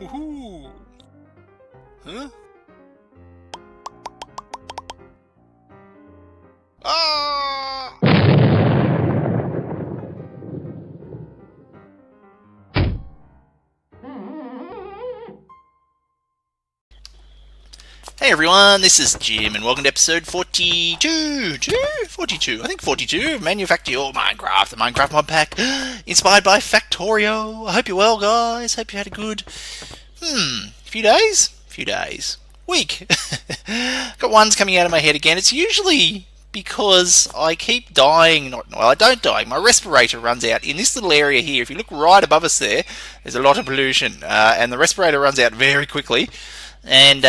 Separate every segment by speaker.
Speaker 1: Woohoo! Huh? Ah! Hey everyone, this is Jim, and welcome to episode 42, 42, I think 42 of Manufactio Minecraft, the Minecraft Modpack, inspired by Factorio. I hope you're well, guys. Hope you had a good, few days, week. Got ones coming out of my head again. It's usually because I keep dying. I don't die. My respirator runs out in this little area here. If you look right above us there's a lot of pollution, and the respirator runs out very quickly. And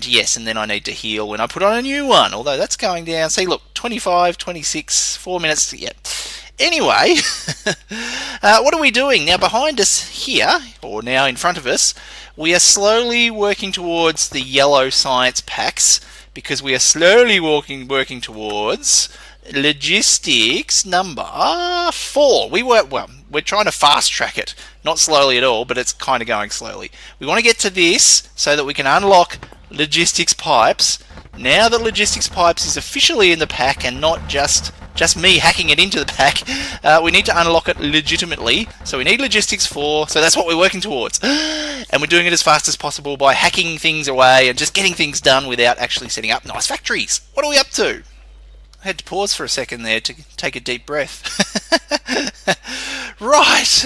Speaker 1: yes, and then I need to heal when I put on a new one, although that's going down. See, look, 25, 26, 4 minutes, yeah. Anyway, what are we doing? Now behind us here, or now in front of us, we are slowly working towards the yellow science packs, because we are slowly working towards logistics number 4. We're trying to fast track it. Not slowly at all, but it's kind of going slowly. We want to get to this so that we can unlock logistics pipes. Now that logistics pipes is officially in the pack and not just me hacking it into the pack, we need to unlock it legitimately. So we need logistics 4, so that's what we're working towards. And we're doing it as fast as possible by hacking things away and just getting things done without actually setting up nice factories. What are we up to? I had to pause for a second there to take a deep breath. Right.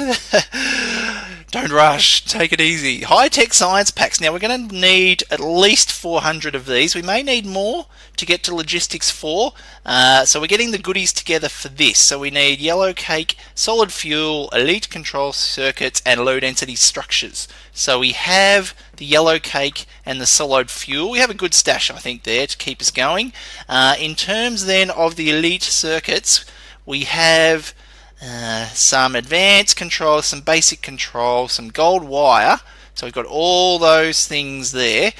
Speaker 1: Don't rush. Take it easy. High-tech science packs. Now, we're going to need at least 400 of these. We may need more to get to logistics 4. So we're getting the goodies together for this. So we need yellow cake, solid fuel, elite control circuits, and low-density structures. So we have the yellow cake and the solid fuel. We have a good stash, I think, there to keep us going. In terms then of the elite circuits, we have some advanced control, some basic control, some gold wire. So we've got all those things there.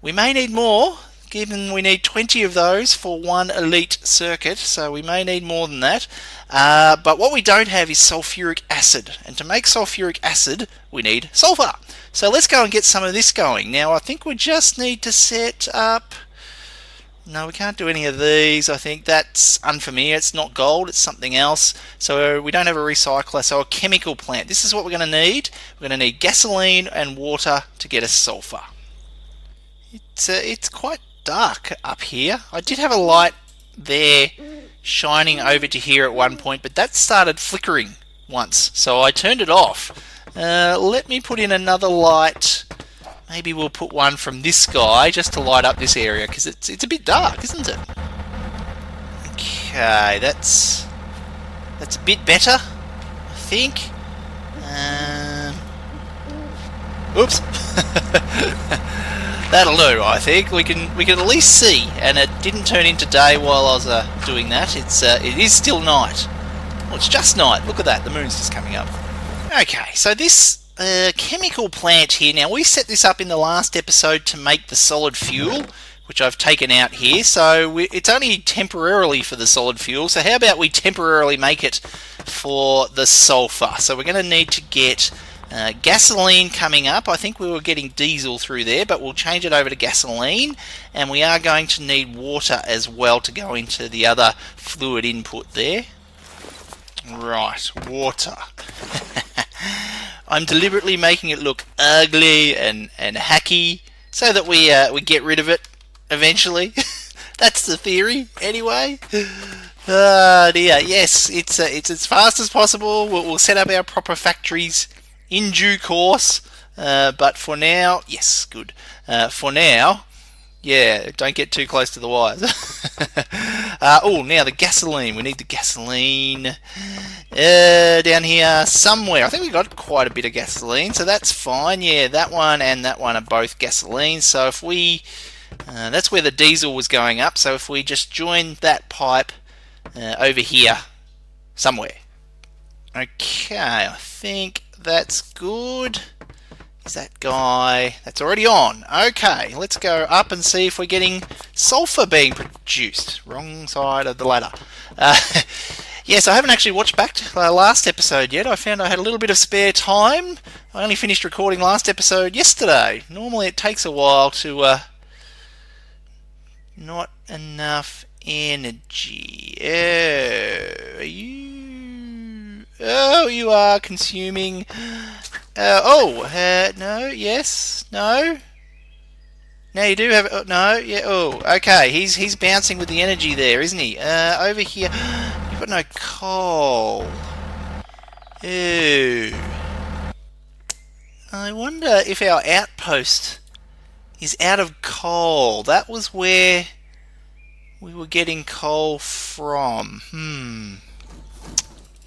Speaker 1: We may need more, given we need 20 of those for one elite circuit, so we may need more than that. But what we don't have is sulfuric acid, and to make sulfuric acid we need sulfur. So let's go and get some of this going. Now I think we just need to set up... No, we can't do any of these. I think that's unfamiliar. It's not gold, it's something else. So we don't have a recycler, so a chemical plant. This is what we're going to need. We're going to need gasoline and water to get us sulfur. It's quite dark up here. I did have a light there shining over to here at one point, but that started flickering once, so I turned it off. Let me put in another light. Maybe we'll put one from this guy just to light up this area, because it's a bit dark, isn't it? Okay, that's a bit better, I think. Oops. That'll do, I think. We can at least see, and it didn't turn into day while I was doing that. It is still night. Well, it's just night. Look at that, the moon's just coming up. Okay, so this chemical plant here. Now, we set this up in the last episode to make the solid fuel, which I've taken out here. So it's only temporarily for the solid fuel. So how about we temporarily make it for the sulfur? So we're going to need to get gasoline coming up. I think we were getting diesel through there, but we'll change it over to gasoline. And we are going to need water as well to go into the other fluid input there. Right, water. I'm deliberately making it look ugly and hacky so that we get rid of it eventually. That's the theory, anyway. Oh dear, yes, it's as fast as possible. We'll set up our proper factories in due course. But for now, yes, good. For now, yeah, don't get too close to the wires. Now the gasoline. We need the gasoline down here somewhere. I think we got quite a bit of gasoline, so that's fine. Yeah, that one and that one are both gasoline. So if we, that's where the diesel was going up. So if we just join that pipe over here somewhere. Okay, I think that's good. Is that guy? That's already on. Okay, let's go up and see if we're getting sulfur being produced. Wrong side of the ladder. Yes, I haven't actually watched back to the last episode yet. I found I had a little bit of spare time. I only finished recording last episode yesterday. Normally it takes a while to... not enough energy. Oh, are you... Oh, you are consuming... no, yes, no... No, you do have... no, yeah, okay. He's bouncing with the energy there, isn't he? Over here... You've got no coal. Ooh. I wonder if our outpost is out of coal. That was where we were getting coal from.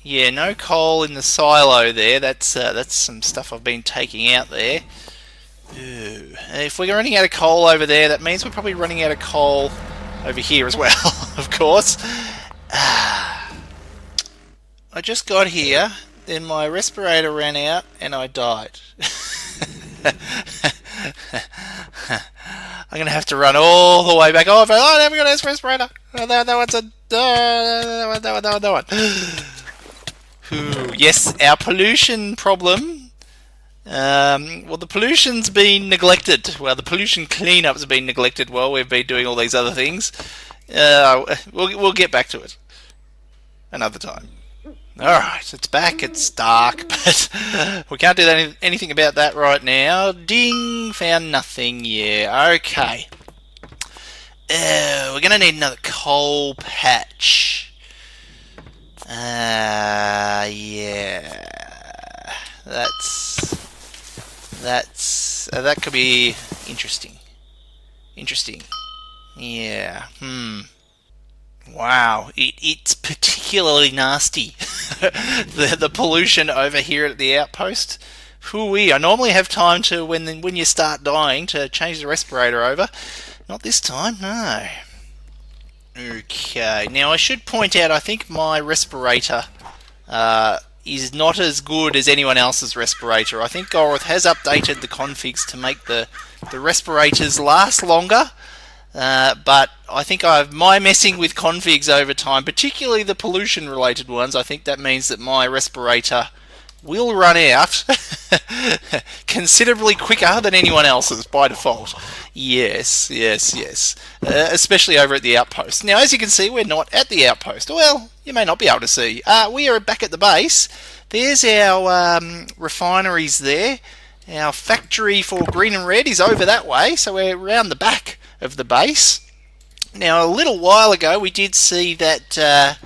Speaker 1: Yeah, no coal in the silo there. That's some stuff I've been taking out there. Ooh. If we're running out of coal over there, that means we're probably running out of coal over here as well, of course. I just got here, then my respirator ran out, and I died. I'm going to have to run all the way back. Oh, I never got a respirator. That one's a... that one. Ooh, yes, our pollution problem... well, the pollution's been neglected. Well, the pollution cleanup's been neglected while we've been doing all these other things. We'll get back to it another time. Alright, it's back, it's dark, but we can't do anything about that right now. Ding! Found nothing, yeah, okay. We're going to need another coal patch. Yeah. That could be interesting. Yeah. Wow. It's particularly nasty. the pollution over here at the outpost. Hooey. I normally have time to when you start dying to change the respirator over. Not this time. No. Okay. Now I should point out. I think my respirator. Is not as good as anyone else's respirator. I think Golroth has updated the configs to make the respirators last longer, but I think my messing with configs over time, particularly the pollution related ones, I think that means that my respirator will run out considerably quicker than anyone else's by default. Yes. Especially over at the outpost. Now, as you can see, we're not at the outpost. Well, you may not be able to see. We are back at the base. There's our refineries there. Our factory for green and red is over that way, so we're around the back of the base. Now, a little while ago, we did see that the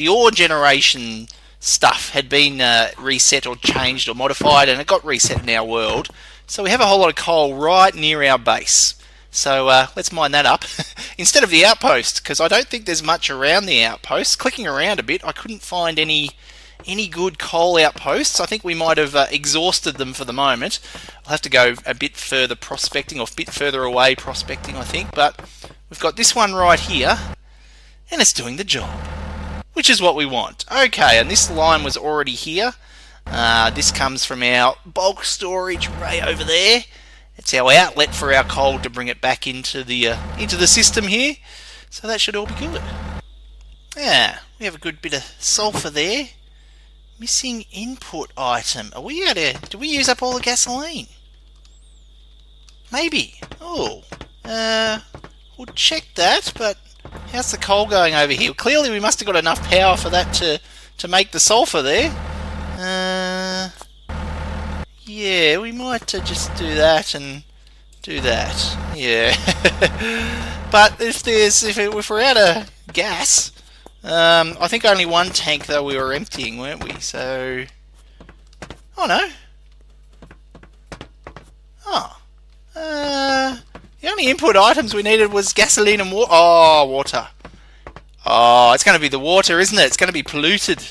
Speaker 1: ore generation stuff had been reset or changed or modified, and it got reset in our world. So we have a whole lot of coal right near our base. So let's mine that up instead of the outpost, because I don't think there's much around the outpost. Clicking around a bit, I couldn't find any good coal outposts. I think we might have exhausted them for the moment. I'll have to go a bit further prospecting, or a bit further away prospecting, I think. But we've got this one right here, and it's doing the job, which is what we want. Okay, and this line was already here. This comes from our bulk storage ray over there. It's our outlet for our coal to bring it back into the system here. So that should all be good. Yeah, we have a good bit of sulfur there. Missing input item. Are we out of... Did we use up all the gasoline? Maybe. Oh. We'll check that, but how's the coal going over here? Clearly we must have got enough power for that to make the sulfur there. Yeah, we might just do that and do that. Yeah. But if we're out of gas, I think only one tank though we were emptying, weren't we? So, oh no. Oh. The only input items we needed was gasoline and water. Oh, water. Oh, it's going to be the water, isn't it? It's going to be polluted.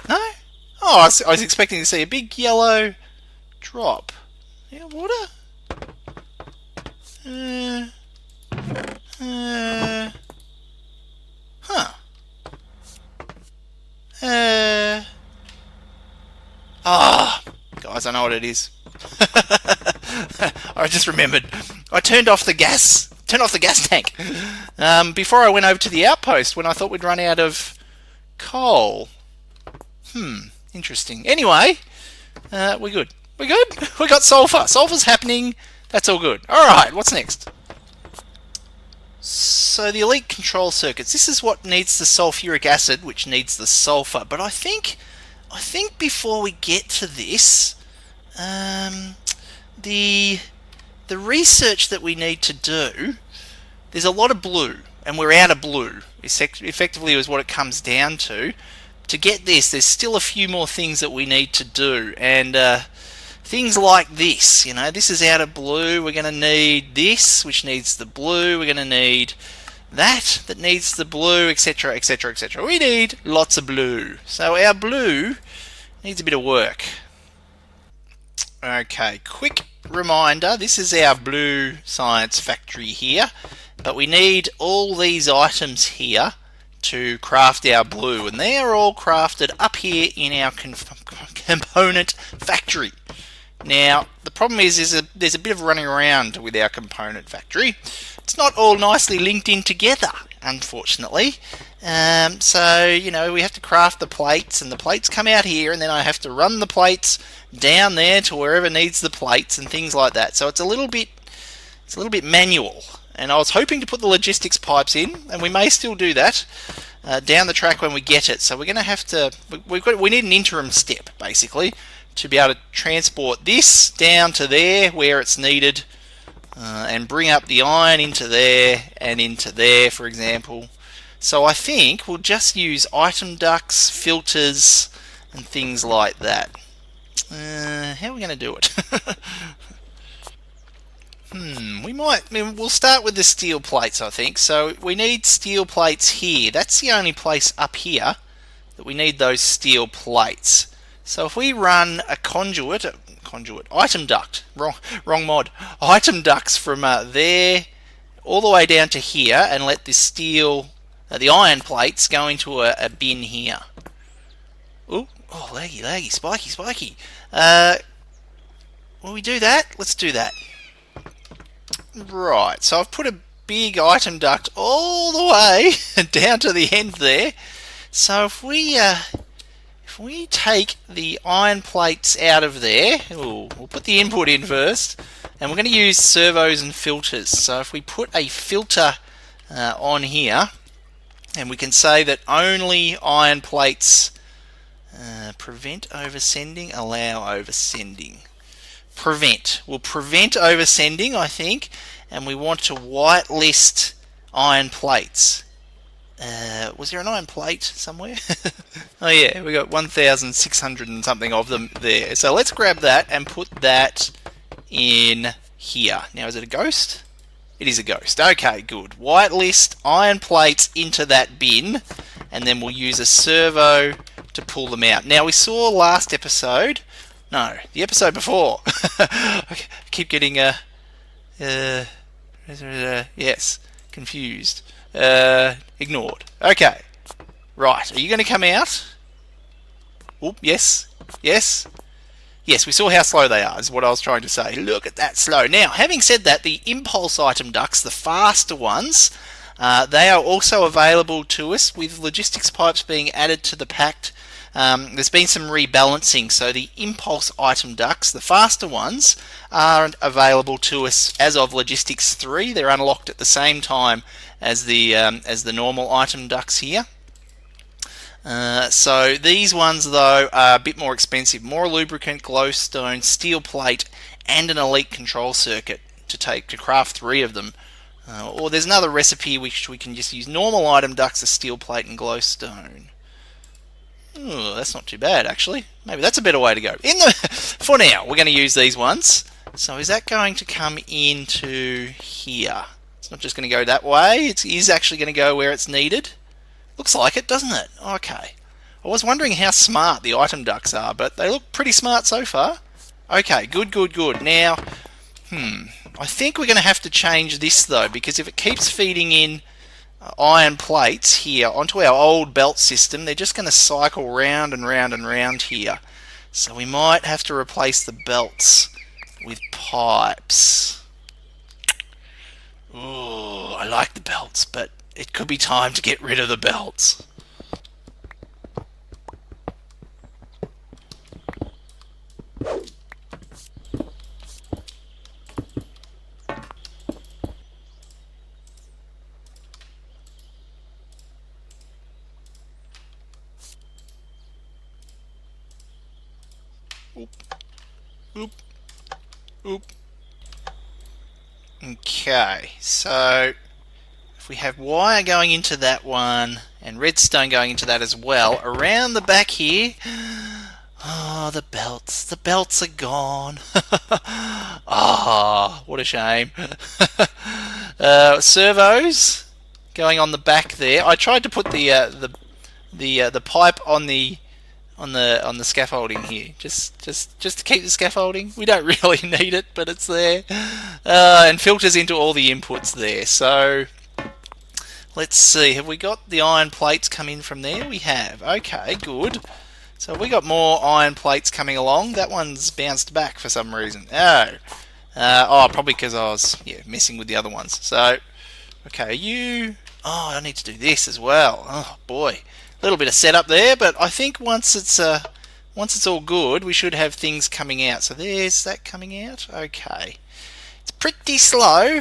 Speaker 1: No? Oh, I was expecting to see a big yellow drop. Yeah, water? Huh. Guys, I know what it is. I just remembered. I turned off the gas tank. before I went over to the outpost when I thought we'd run out of coal. Interesting. Anyway, we're good. We're good. We got sulfur. Sulfur's happening. That's all good. Alright, what's next? So the elite control circuits. This is what needs the sulfuric acid, which needs the sulfur. But I think before we get to this, the research that we need to do, there's a lot of blue, and we're out of blue. Effectively is what it comes down to. To get this, there's still a few more things that we need to do, and things like this, you know, this is out of blue. We're going to need this, which needs the blue. We're going to need that needs the blue, etc, etc, etc. We need lots of blue. So our blue needs a bit of work. Okay, quick reminder, this is our blue science factory here, but we need all these items here to craft our blue, and they are all crafted up here in our component factory. Now, the problem is there's a bit of running around with our component factory. It's not all nicely linked in together, unfortunately. So, you know, we have to craft the plates, and the plates come out here, and then I have to run the plates down there to wherever needs the plates and things like that. So it's a little bit manual. And I was hoping to put the logistics pipes in, and we may still do that down the track when we get it. So we're going to have to, we need an interim step, basically, to be able to transport this down to there where it's needed, and bring up the iron into there and into there, for example. So I think we'll just use item ducts, filters, and things like that. How are we going to do it? We'll start with the steel plates, I think. So we need steel plates here. That's the only place up here that we need those steel plates. So if we run a item duct, wrong mod, item ducts from there all the way down to here, and let this steel, the iron plates go into a bin here. Ooh, oh, laggy, spiky. Will we do that? Let's do that. Right, so I've put a big item duct all the way down to the end there. So if we take the iron plates out of there, we'll put the input in first, and we're going to use servos and filters. So if we put a filter on here, and we can say that only iron plates prevent oversending, allow oversending. Prevent. We'll prevent oversending, I think, and we want to whitelist iron plates. Was there an iron plate somewhere? Oh yeah, we got 1,600 and something of them there. So let's grab that and put that in here. Now, is it a ghost? It is a ghost. Okay, good. Whitelist iron plates into that bin, and then we'll use a servo to pull them out. Now, we saw last episode, no, the episode before. I keep getting yes, confused. Ignored. Okay. Right, are you going to come out? Oop, yes. Yes, we saw how slow they are, is what I was trying to say. Look at that slow. Now, having said that, the impulse item ducts, the faster ones, they are also available to us with logistics pipes being added to the pact. There's been some rebalancing, so the impulse item ducts, the faster ones, aren't available to us as of logistics 3. They're unlocked at the same time as the normal item ducts here. So these ones, though, are a bit more expensive. More lubricant, glowstone, steel plate, and an elite control circuit to craft 3 of them. Or there's another recipe which we can just use normal item ducts, a steel plate, and glowstone. Oh, that's not too bad, actually. Maybe that's a better way to go. For now, we're going to use these ones. So is that going to come into here? It's not just going to go that way. It is actually going to go where it's needed. Looks like it, doesn't it? Okay. I was wondering how smart the item ducts are, but they look pretty smart so far. Okay, good. Now, I think we're going to have to change this, though, because if it keeps feeding in iron plates here onto our old belt system, they're just going to cycle round and round and round here. So we might have to replace the belts with pipes. Ooh, I like the belts, but it could be time to get rid of the belts. Oop, oop, oop. Okay, so if we have wire going into that one and redstone going into that as well, around the back here, oh, the belts are gone. Ah, what a shame. Servos going on the back there. I tried to put the pipe on the scaffolding here, just to keep the scaffolding. We don't really need it, but it's there, and filters into all the inputs there. So let's see, have we got the iron plates come in from there? We have. Okay, good. So we got more iron plates coming along. That one's bounced back for some reason. Probably because I was messing with the other ones. So okay, I need to do this as well. Oh boy, a little bit of setup there, but I think once it's all good, we should have things coming out. So there's that coming out. Okay, it's pretty slow,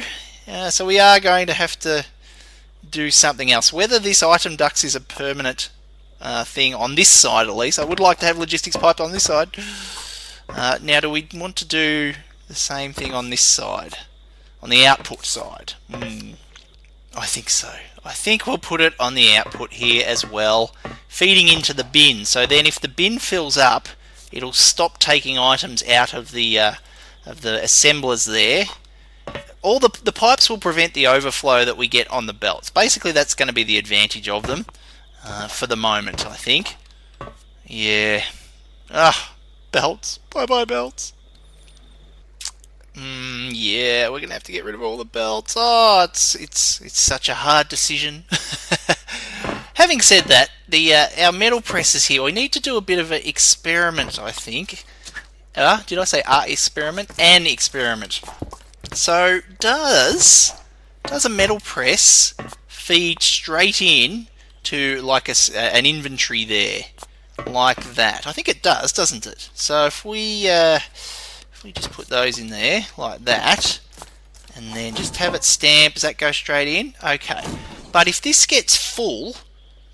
Speaker 1: so we are going to have to do something else. Whether this item ducts is a permanent thing on this side, at least, I would like to have logistics piped on this side. Now, do we want to do the same thing on this side, on the output side? I think so. I think we'll put it on the output here as well, feeding into the bin. So then if the bin fills up, it'll stop taking items out of the assemblers there. All the pipes will prevent the overflow that we get on the belts. Basically, that's going to be the advantage of them for the moment, I think. Yeah. Belts. Bye-bye, belts. Yeah, we're gonna have to get rid of all the belts. Oh, it's such a hard decision. Having said that, our metal presses here, we need to do a bit of an experiment, I think. Did I say experiment? An experiment. So does a metal press feed straight in to like an inventory there, like that? I think it does, doesn't it? So if we just put those in there like that, and then just have it stamped, does that go straight in? Okay. But if this gets full,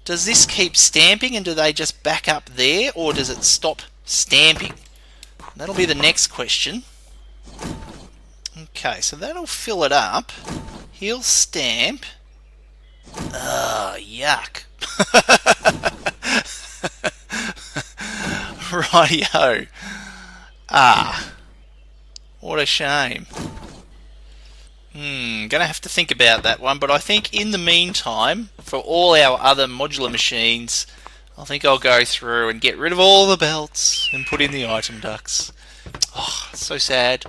Speaker 1: does this keep stamping and do they just back up there, or does it stop stamping? That'll be the next question. Okay, so that'll fill it up. He'll stamp. Yuck. Rightio. What a shame. Gonna have to think about that one, but I think in the meantime, for all our other modular machines, I think I'll go through and get rid of all the belts and put in the item ducts. Oh, so sad.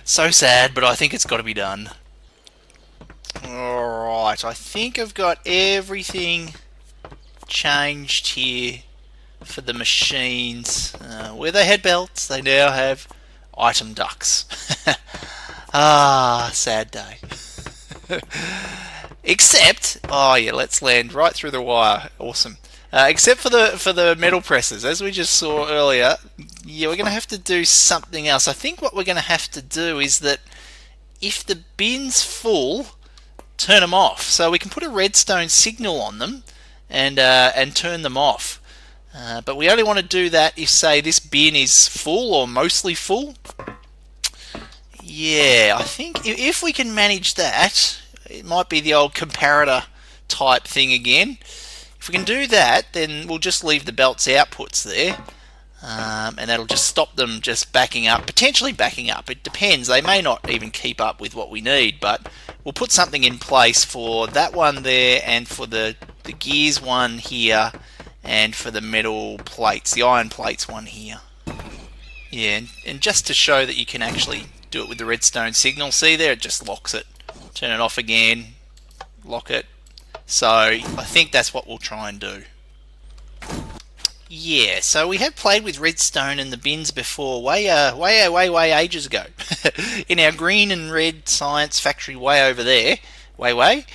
Speaker 1: So sad, but I think it's got to be done. Alright, I think I've got everything changed here for the machines. Where they had belts, they now have item ducts. Sad day. Except, let's land right through the wire. Awesome. Except for the metal presses, as we just saw earlier. Yeah, we're going to have to do something else. I think what we're going to have to do is that if the bin's full, turn them off. So we can put a redstone signal on them and turn them off. But we only want to do that if, say, this bin is full or mostly full. Yeah, I think if we can manage that, it might be the old comparator type thing again. If we can do that, then we'll just leave the belts outputs there, and that'll just stop them just backing up, potentially backing up. It depends. They may not even keep up with what we need, but we'll put something in place for that one there, and for the gears one here, and for the metal plates, the iron plates one here. Yeah, and just to show that you can actually do it with the redstone signal, see there, it just locks it. Turn it off again, lock it. So I think that's what we'll try and do. Yeah, so we have played with redstone in the bins before, way ages ago, in our green and red science factory way over there, way.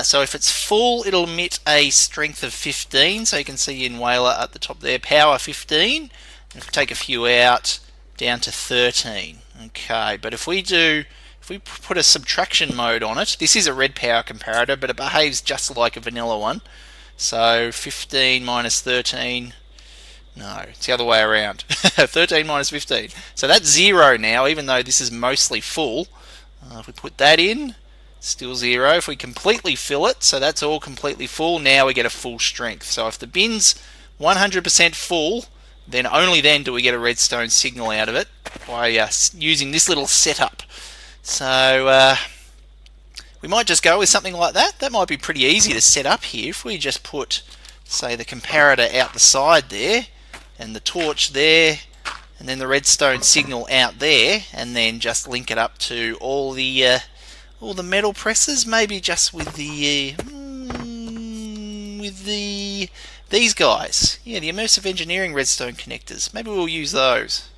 Speaker 1: So if it's full, it'll emit a strength of 15. So you can see in Whaler at the top there, power 15. And if we take a few out, down to 13. Okay, but if we put a subtraction mode on it, this is a red power comparator, but it behaves just like a vanilla one. So 15 minus 13. No, it's the other way around. 13 minus 15. So that's 0 now, even though this is mostly full. If we put that in, still 0. If we completely fill it, so that's all completely full, now we get a full strength. So if the bin's 100% full, then only then do we get a redstone signal out of it by using this little setup. So we might just go with something like that. That might be pretty easy to set up here. If we just put, say, the comparator out the side there, and the torch there, and then the redstone signal out there, and then just link it up to all the metal presses. Maybe just with these guys. Yeah, the immersive engineering redstone connectors. Maybe we'll use those.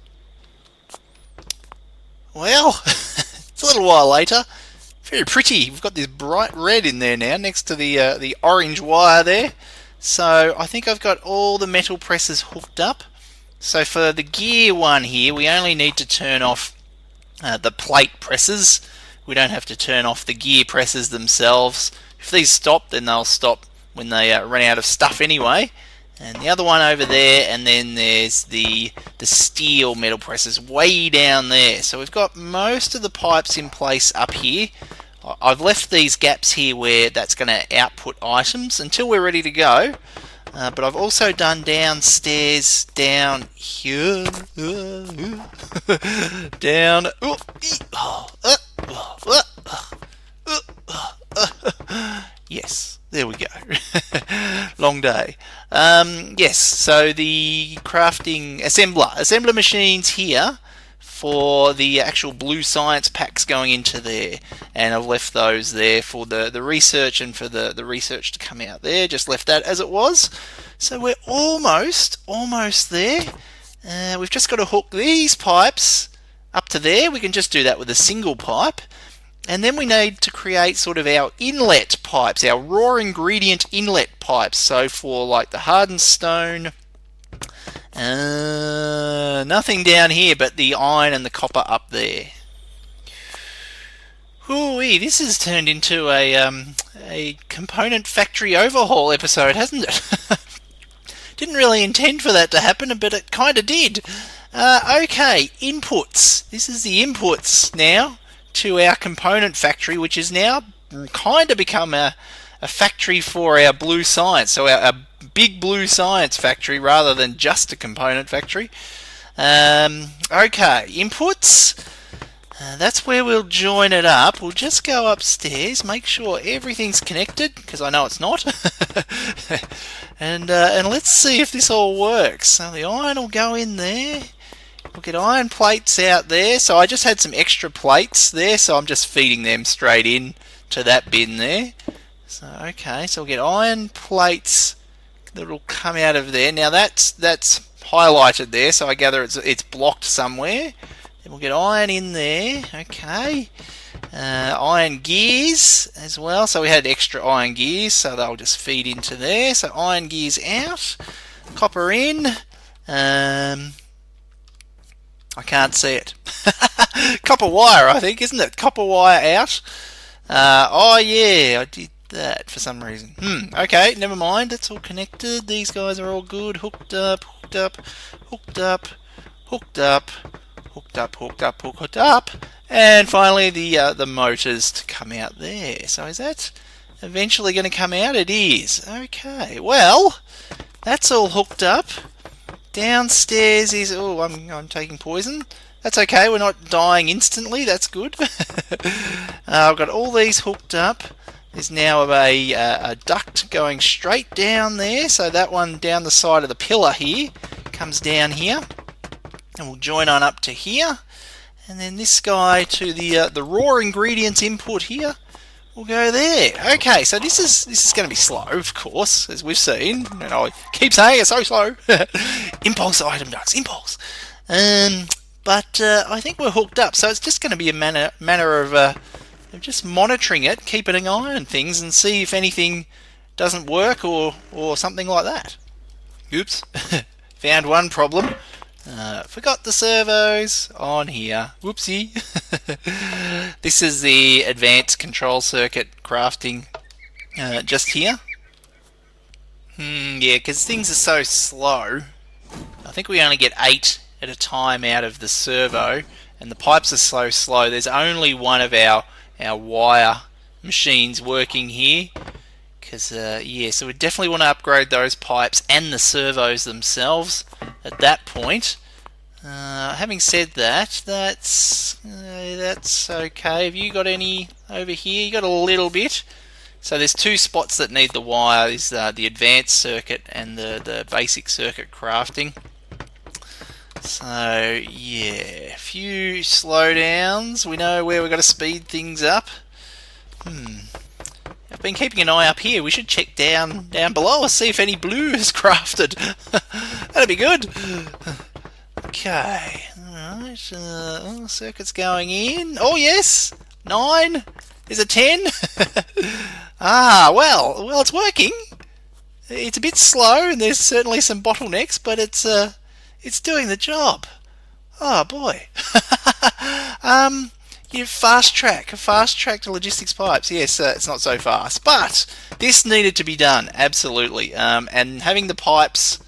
Speaker 1: Well, it's a little while later. Very pretty. We've got this bright red in there now, next to the orange wire there. So I think I've got all the metal presses hooked up. So for the gear one here, we only need to turn off the plate presses. We don't have to turn off the gear presses themselves. If these stop, then they'll stop when they run out of stuff anyway. And the other one over there, and then there's the steel metal presses way down there. So we've got most of the pipes in place up here. I've left these gaps here where that's going to output items until we're ready to go. But I've also done downstairs, down here, down, yes, there we go. Long day. Yes, so the crafting assembler machines here for the actual blue science packs going into there, and I've left those there for the research and for the research to come out there. Just left that as it was. So we're almost there. We've just got to hook these pipes up to there. We can just do that with a single pipe. And then we need to create sort of our inlet pipes, our raw ingredient inlet pipes. So for like the hardened stone, nothing down here but the iron and the copper up there. Hooey, this has turned into a component factory overhaul episode, hasn't it? Didn't really intend for that to happen, but it kind of did. Okay, inputs. This is the inputs now to our component factory, which is now kind of become a factory for our blue science. So our big blue science factory rather than just a component factory. Okay, inputs. That's where we'll join it up. We'll just go upstairs, make sure everything's connected, because I know it's not. and let's see if this all works. So the iron will go in there. We'll get iron plates out there. So I just had some extra plates there, so I'm just feeding them straight in to that bin there. So okay, so we'll get iron plates that'll come out of there. Now that's highlighted there, so I gather it's blocked somewhere. Then we'll get iron in there. Okay, iron gears as well. So we had extra iron gears, so they'll just feed into there. So iron gears out, copper in. I can't see it. Copper wire, I think, isn't it? Copper wire out. Oh yeah, I did that for some reason. Okay, never mind. It's all connected. These guys are all good. Hooked up, hooked up, hooked up, hooked up, hooked up, hooked up, hooked up. And finally the motors to come out there. So is that eventually going to come out? It is. Okay, well, that's all hooked up. Downstairs is... Oh, I'm taking poison. That's okay, we're not dying instantly, that's good. I've got all these hooked up. There's now a duct going straight down there, so that one down the side of the pillar here comes down here. And we'll join on up to here. And then this guy to the raw ingredients input here. we'll go there. Okay, so this is going to be slow, of course, as we've seen. And I keep saying it's so slow. Impulse item ducts, impulse. But I think we're hooked up, so it's just going to be a manner of just monitoring it, keeping an eye on things, and see if anything doesn't work or something like that. Oops, found one problem. Forgot the servos on here. Whoopsie. This is the advanced control circuit crafting just here. Yeah, because things are so slow. I think we only get 8 at a time out of the servo, and the pipes are so slow. There's only one of our wire machines working here. Because, yeah, so we definitely want to upgrade those pipes and the servos themselves at that point. Having said that, that's okay. Have you got any over here? You got a little bit. So there's 2 spots that need the wire. Is the advanced circuit and the basic circuit crafting. So yeah, a few slowdowns. We know where we've got to speed things up. I've been keeping an eye up here. We should check down below and see if any blue is crafted. That'd be good. Okay, alright, circuit's going in. Oh yes, 9. Is it 10? Well, it's working. It's a bit slow, and there's certainly some bottlenecks, but it's doing the job. Oh boy. You fast track the logistics pipes. Yes, it's not so fast, but this needed to be done absolutely. And having the pipes.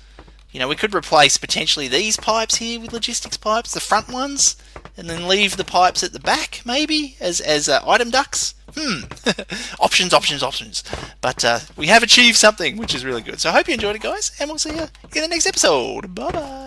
Speaker 1: You know, we could replace potentially these pipes here with logistics pipes, the front ones, and then leave the pipes at the back, maybe, as item ducts. Options. But we have achieved something, which is really good. So I hope you enjoyed it, guys, and we'll see you in the next episode. Bye-bye.